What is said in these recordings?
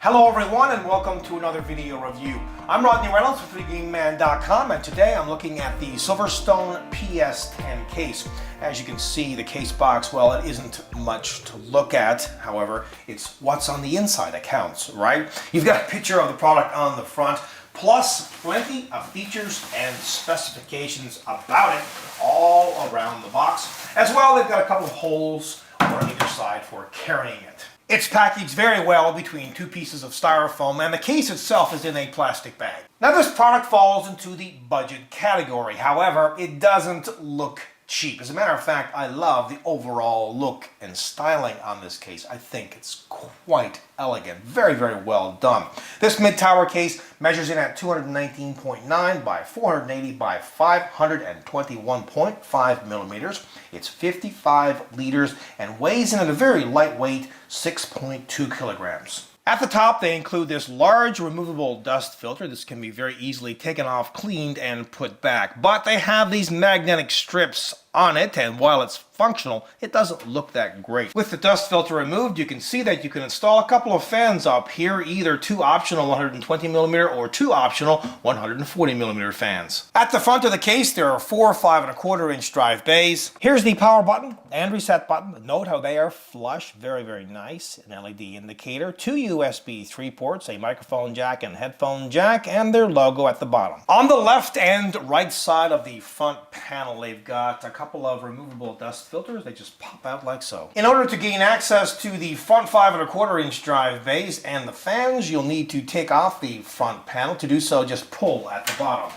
Hello everyone and welcome to another video review. I'm Rodney Reynolds with FreeGameMan.com and today I'm looking at the SilverStone PS10 Case. As you can see, the case box, well, it isn't much to look at. However, it's what's on the inside that counts, right? You've got a picture of the product on the front, plus plenty of features and specifications about it all around the box. As well, they've got a couple of holes on either side for carrying it. It's packaged very well between two pieces of styrofoam, and the case itself is in a plastic bag. Now, this product falls into the budget category. However, it doesn't look cheap. As a matter of fact, I love the overall look and styling on this case. I think it's quite elegant. Very, very well done. This mid-tower case measures in at 219.9 by 480 by 521.5 millimeters. It's 55 liters and weighs in at a very lightweight 6.2 kilograms. At the top, they include this large removable dust filter. This can be very easily taken off, cleaned, and put back. But they have these magnetic strips on it, and while it's functional, it doesn't look that great. With the dust filter removed, you can see that you can install a couple of fans up here, either two optional 120mm or two optional 140mm fans. At the front of the case, there are four 5¼ drive bays. Here's the power button and reset button. Note how they are flush. Very, very nice. An LED indicator, two USB 3 ports, a microphone jack and headphone jack, and their logo at the bottom. On the left and right side of the front panel, they've got a couple of removable dust filters. They just pop out like so. In order to gain access to the front 5¼ drive bays and the fans, you'll need to take off the front panel. To do so, just pull at the bottom.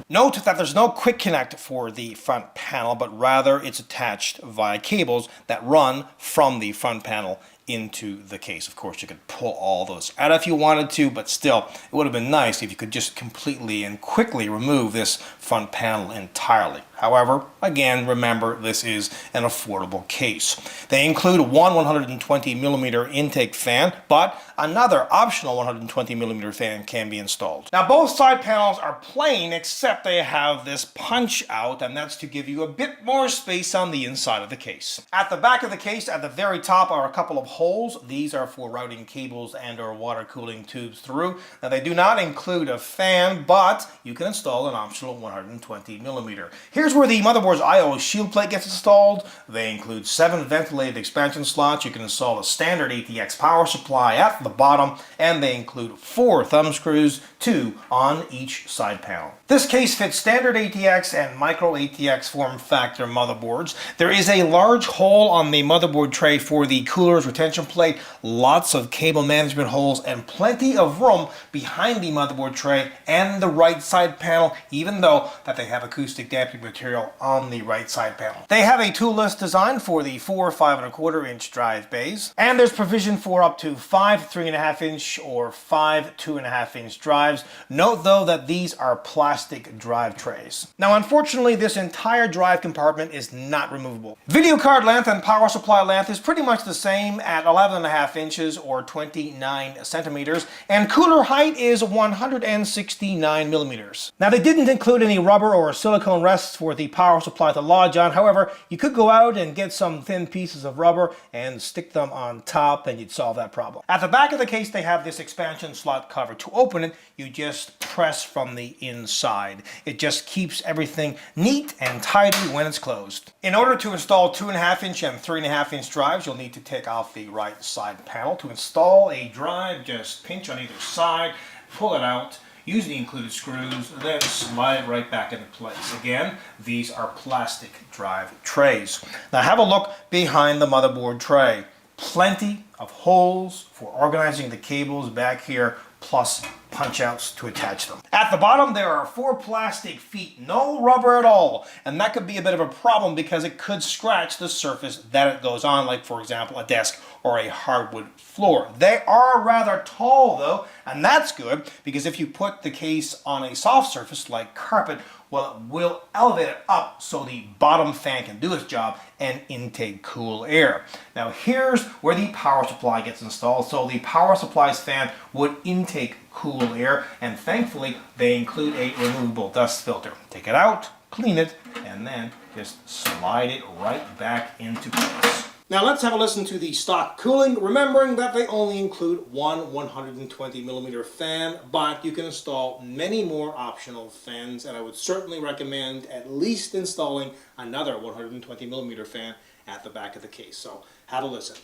Note that there's no quick connect for the front panel, but rather it's attached via cables that run from the front panel into the case. Of course, you could pull all those out if you wanted to, but still, it would have been nice if you could just completely and quickly remove this front panel entirely. However, again, remember, this is an affordable case. They include one 120mm intake fan, but another optional 120mm fan can be installed. Now, both side panels are plain, except they have this punch out, and that's to give you a bit more space on the inside of the case. At the back of the case, at the very top, are a couple of holes. These are for routing cables and or water cooling tubes through. Now, they do not include a fan, but you can install an optional 120mm. Here's where the motherboard's I/O shield plate gets installed. They include 7 ventilated expansion slots. You can install a standard ATX power supply at the bottom, and they include 4 thumb screws, 2 on each side panel. This case fits standard ATX and micro ATX form factor motherboards. There is a large hole on the motherboard tray for the cooler's retention plate, lots of cable management holes, and plenty of room behind the motherboard tray and the right side panel, even though that they have acoustic dampening material on the right side panel. They have a toolless design for the 4 5¼ drive bays, and there's provision for up to 5 3.5" or 5 2.5" drives. Note though that these are plastic drive trays. Now, unfortunately, this entire drive compartment is not removable. Video card length and power supply length is pretty much the same at 11.5" or 29 centimeters, and cooler height is 169 millimeters. Now, they didn't include any rubber or silicone rests for the power supply to lodge on. However, you could go out and get some thin pieces of rubber and stick them on top, and you'd solve that problem. At the back of the case, they have this expansion slot cover. To open it, you just press from the inside. It just keeps everything neat and tidy when it's closed. In order to install 2.5" and 3.5" drives, you'll need to take off the right side panel. To install a drive, just pinch on either side, pull it out, use the included screws, then slide it right back into place. Again, these are plastic drive trays. Now have a look behind the motherboard tray. Plenty of holes for organizing the cables back here, plus punch outs to attach them. At the bottom, there are 4 plastic feet, no rubber at all, and that could be a bit of a problem because it could scratch the surface that it goes on, like for example a desk or a hardwood floor. They are rather tall though, and that's good because if you put the case on a soft surface like carpet, well, it will elevate it up so the bottom fan can do its job and intake cool air. Now here's where the power supply gets installed. So the power supply's fan would intake cool air, and thankfully they include a removable dust filter. Take it out, clean it, and then just slide it right back into place. Now let's have a listen to the stock cooling, remembering that they only include one 120mm fan, but you can install many more optional fans, and I would certainly recommend at least installing another 120mm fan at the back of the case. So have a listen.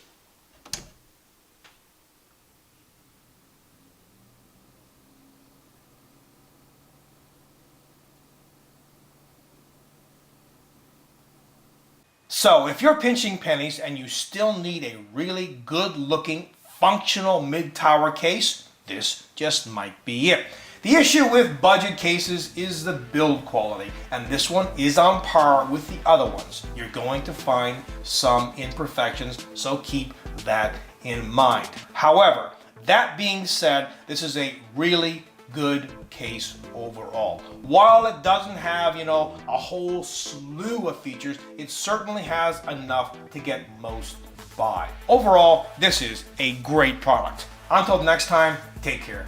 So if you're pinching pennies and you still need a really good looking functional mid-tower case, this just might be it. The issue with budget cases is the build quality, and this one is on par with the other ones. You're going to find some imperfections, so keep that in mind. However, that being said, this is a really good case overall. While it doesn't have, a whole slew of features, it certainly has enough to get most by. Overall, this is a great product. Until next time, take care.